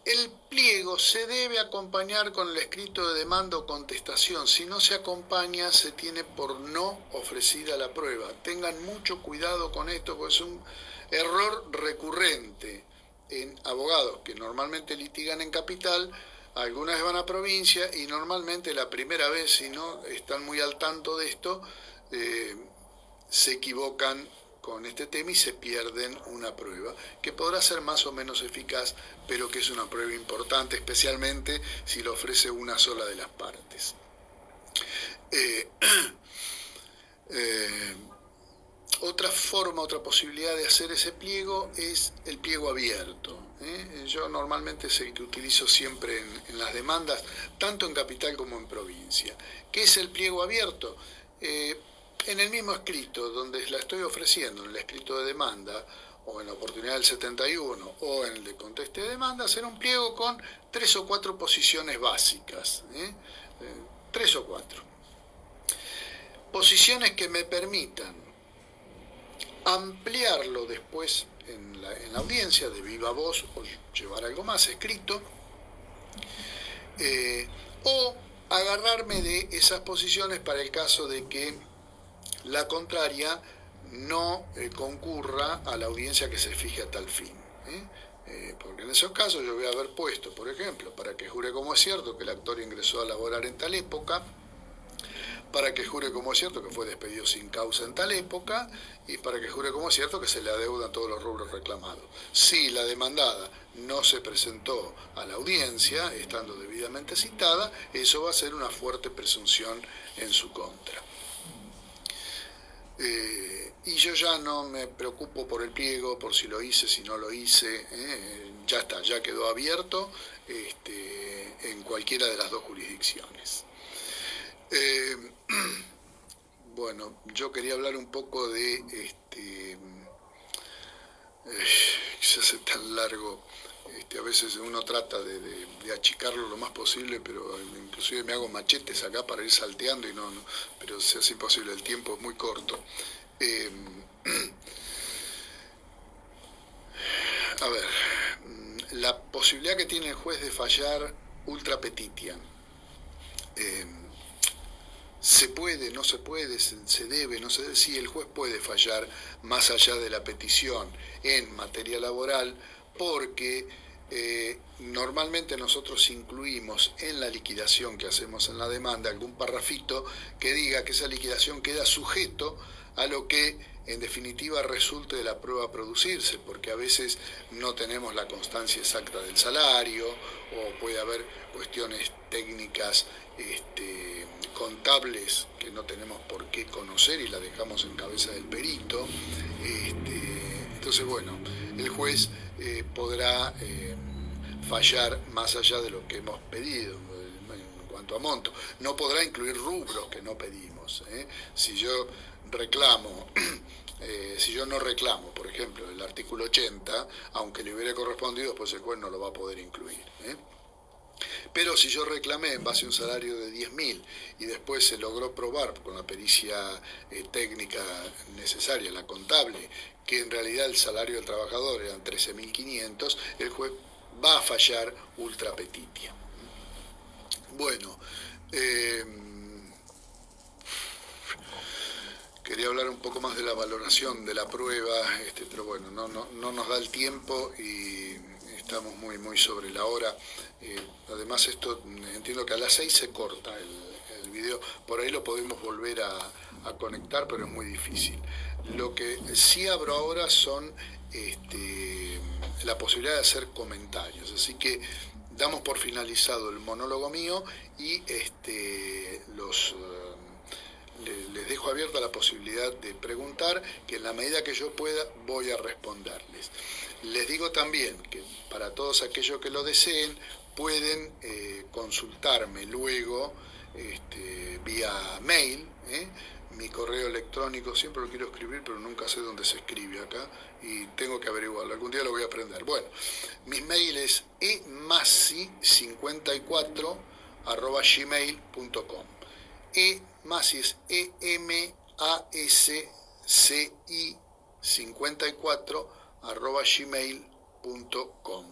A: el pliego se debe acompañar con el escrito de demanda o contestación. Si no se acompaña, se tiene por no ofrecida la prueba. Tengan mucho cuidado con esto, porque es un error recurrente en abogados que normalmente litigan en capital. Algunas van a provincia y normalmente la primera vez, si no están muy al tanto de esto, se equivocan con este tema y se pierden una prueba que podrá ser más o menos eficaz, pero que es una prueba importante, especialmente si lo ofrece una sola de las partes. Otra forma, otra posibilidad de hacer ese pliego es el pliego abierto. Yo normalmente es el que utilizo siempre en las demandas, tanto en capital como en provincia. ¿Qué es el pliego abierto? En el mismo escrito donde la estoy ofreciendo, en el escrito de demanda, o en la oportunidad del 71, o en el de conteste de demanda, hacer un pliego con 3 o 4 posiciones básicas. 3 o 4. Posiciones que me permitan ampliarlo después en la audiencia de viva voz o llevar algo más escrito, o agarrarme de esas posiciones para el caso de que la contraria no concurra a la audiencia que se fije a tal fin. Porque en esos casos yo voy a haber puesto, por ejemplo, para que jure como es cierto que el actor ingresó a laborar en tal época, para que jure como es cierto que fue despedido sin causa en tal época, y para que jure como es cierto que se le adeudan todos los rubros reclamados. Si la demandada no se presentó a la audiencia, estando debidamente citada, eso va a ser una fuerte presunción en su contra. Y yo ya no me preocupo por el pliego, por si lo hice, si no lo hice, ya está, ya quedó abierto en cualquiera de las dos jurisdicciones. Bueno, yo quería hablar un poco de se hace tan largo, a veces uno trata de achicarlo lo más posible, pero inclusive me hago machetes acá para ir salteando y no, pero se hace imposible, el tiempo es muy corto. A ver, la posibilidad que tiene el juez de fallar ultra petitiam, se puede, no se puede, se debe, no se debe. Sí, el juez puede fallar más allá de la petición en materia laboral, porque normalmente nosotros incluimos en la liquidación que hacemos en la demanda algún parrafito que diga que esa liquidación queda sujeto a lo que en definitiva resulte de la prueba a producirse, porque a veces no tenemos la constancia exacta del salario, o puede haber cuestiones técnicas contables que no tenemos por qué conocer y la dejamos en cabeza del perito. Entonces, bueno, el juez podrá fallar más allá de lo que hemos pedido en cuanto a monto. No podrá incluir rubros que no pedimos. Si yo reclamo, si yo no reclamo, por ejemplo, el artículo 80, aunque le hubiera correspondido, pues el juez no lo va a poder incluir. Pero si yo reclamé en base a un salario de 10.000 y después se logró probar con la pericia técnica necesaria, la contable, que en realidad el salario del trabajador eran 13.500, el juez va a fallar ultra petitiam. Bueno, quería hablar un poco más de la valoración de la prueba, pero bueno, no nos da el tiempo y estamos muy sobre la hora. Además esto, entiendo que a las 6 se corta el video, por ahí lo podemos volver a conectar, pero es muy difícil. Lo que sí abro ahora son la posibilidad de hacer comentarios, así que damos por finalizado el monólogo mío y les dejo abierta la posibilidad de preguntar, que en la medida que yo pueda voy a responderles. Les digo también que para todos aquellos que lo deseen pueden consultarme luego vía mail. Mi correo electrónico, siempre lo quiero escribir, pero nunca sé dónde se escribe acá y tengo que averiguarlo, algún día lo voy a aprender. Bueno, mi mail es emassi54@gmail.com. Massi es EMASCI 54@gmail.com.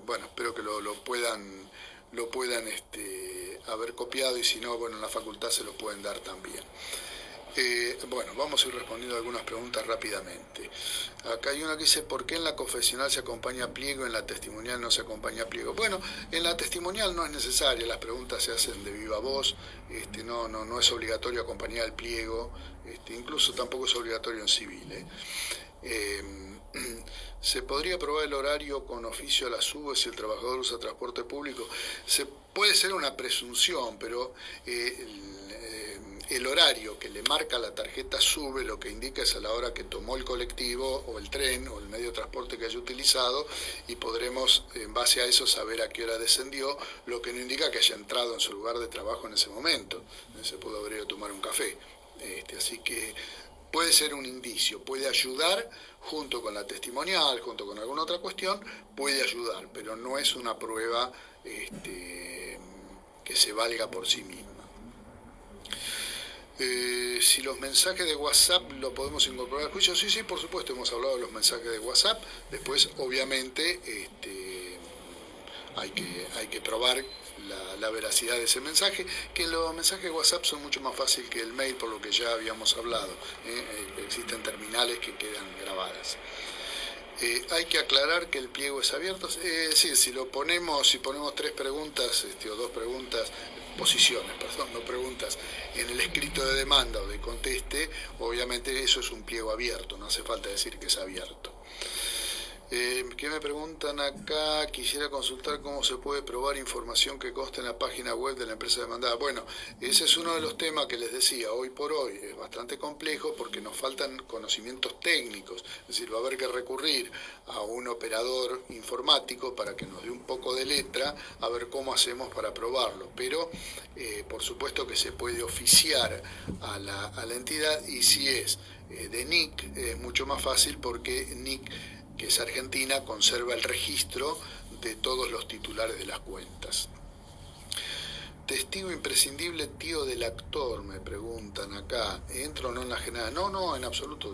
A: Bueno, espero que lo puedan haber copiado, y si no, bueno, en la facultad se lo pueden dar también. Bueno, vamos a ir respondiendo algunas preguntas rápidamente. Acá hay una que dice: ¿por qué en la confesional se acompaña pliego, en la testimonial no se acompaña pliego? Bueno, en la testimonial no es necesaria, las preguntas se hacen de viva voz, no es obligatorio acompañar el pliego, incluso tampoco es obligatorio en civil. ¿Se podría probar el horario con oficio a la SUBE si el trabajador usa transporte público? Puede ser una presunción, pero el horario que le marca la tarjeta SUBE lo que indica es a la hora que tomó el colectivo o el tren o el medio de transporte que haya utilizado, y podremos en base a eso saber a qué hora descendió, lo que no indica que haya entrado en su lugar de trabajo en ese momento. Se pudo haber ido a tomar un café. Así que puede ser un indicio, puede ayudar junto con la testimonial, junto con alguna otra cuestión, puede ayudar, pero no es una prueba que se valga por sí misma. Si los mensajes de WhatsApp lo podemos incorporar al juicio, sí, sí, por supuesto, hemos hablado de los mensajes de WhatsApp. Después, obviamente, hay que probar la veracidad de ese mensaje, que los mensajes de WhatsApp son mucho más fáciles que el mail, por lo que ya habíamos hablado. Existen terminales que quedan grabadas. Hay que aclarar que el pliego es abierto. Sí, si ponemos tres preguntas, o dos preguntas, posiciones, perdón, no preguntas, en el escrito de demanda o de conteste, obviamente eso es un pliego abierto, no hace falta decir que es abierto. ¿Qué me preguntan acá? Quisiera consultar cómo se puede probar información que consta en la página web de la empresa demandada. Bueno, ese es uno de los temas que les decía, hoy por hoy es bastante complejo porque nos faltan conocimientos técnicos, es decir, va a haber que recurrir a un operador informático para que nos dé un poco de letra a ver cómo hacemos para probarlo, pero por supuesto que se puede oficiar a la entidad, y si es de NIC es mucho más fácil porque NIC, que es Argentina, conserva el registro de todos los titulares de las cuentas. Testigo imprescindible, tío del actor, me preguntan acá. ¿Entra o no en la general? No, no, en absoluto.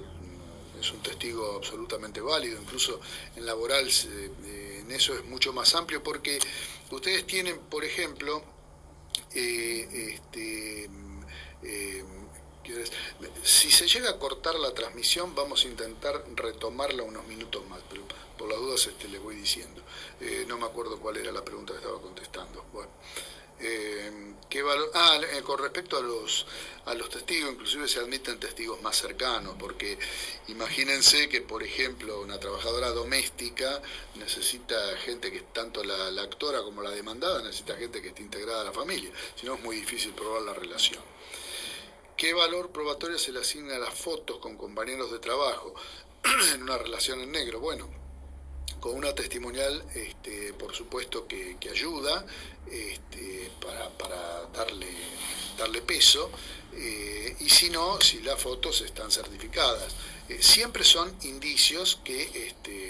A: Es un testigo absolutamente válido. Incluso en laboral, en eso es mucho más amplio, porque ustedes tienen, por ejemplo, si se llega a cortar la transmisión, vamos a intentar retomarla unos minutos más, pero por las dudas les voy diciendo. No me acuerdo cuál era la pregunta que estaba contestando. Bueno, ¿qué valor? Con respecto a los testigos, inclusive se admiten testigos más cercanos, porque imagínense que, por ejemplo, una trabajadora doméstica necesita gente que, tanto la actora como la demandada, necesita gente que esté integrada a la familia, si no es muy difícil probar la relación. ¿Qué valor probatorio se le asigna a las fotos con compañeros de trabajo en una relación en negro? Bueno, con una testimonial, por supuesto que ayuda para darle peso, y si no, si las fotos están certificadas. Siempre son indicios que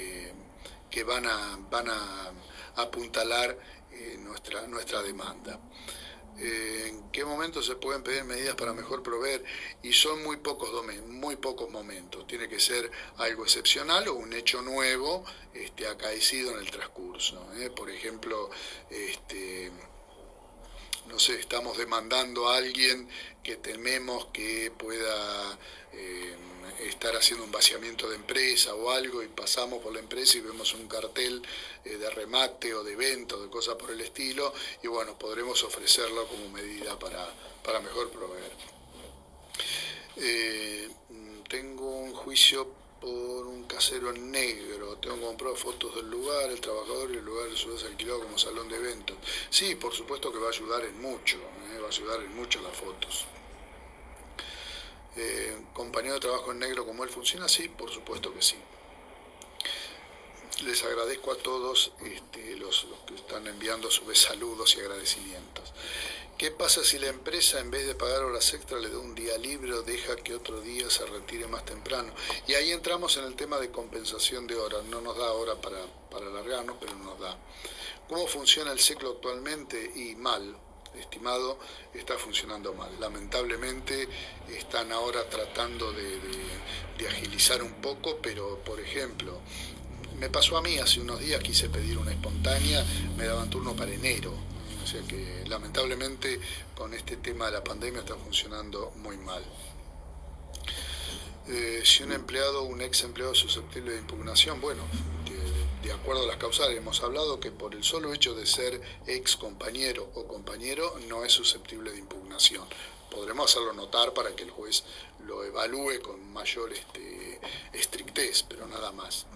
A: van a apuntalar nuestra demanda. ¿En qué momento se pueden pedir medidas para mejor proveer? Y son muy pocos momentos. Tiene que ser algo excepcional o un hecho nuevo acaecido en el transcurso. Por ejemplo, no sé, estamos demandando a alguien que tememos que pueda estar haciendo un vaciamiento de empresa o algo, y pasamos por la empresa y vemos un cartel de remate o de venta o de cosas por el estilo, y bueno, podremos ofrecerlo como medida para mejor proveer. Tengo un juicio por un casero en negro, tengo que comprar fotos del lugar, el trabajador y el lugar de su vez alquilado como salón de eventos. Sí, por supuesto que va a ayudar en mucho, va a ayudar en mucho las fotos. Compañero de trabajo en negro como él funciona, sí, por supuesto que sí. Les agradezco a todos los que están enviando a su vez saludos y agradecimientos. ¿Qué pasa si la empresa, en vez de pagar horas extra, le da un día libre o deja que otro día se retire más temprano? Y ahí entramos en el tema de compensación de horas. No nos da hora para alargarnos, pero nos da. ¿Cómo funciona el ciclo actualmente? Y mal, estimado, está funcionando mal. Lamentablemente están ahora tratando de agilizar un poco, pero, por ejemplo, me pasó a mí hace unos días, quise pedir una espontánea, me daban turno para enero. O sea que lamentablemente con este tema de la pandemia está funcionando muy mal. Si un empleado o un ex empleado es susceptible de impugnación, bueno, de acuerdo a las causales hemos hablado que por el solo hecho de ser ex compañero o compañero no es susceptible de impugnación. Podremos hacerlo notar para que el juez lo evalúe con mayor estrictez, pero nada más.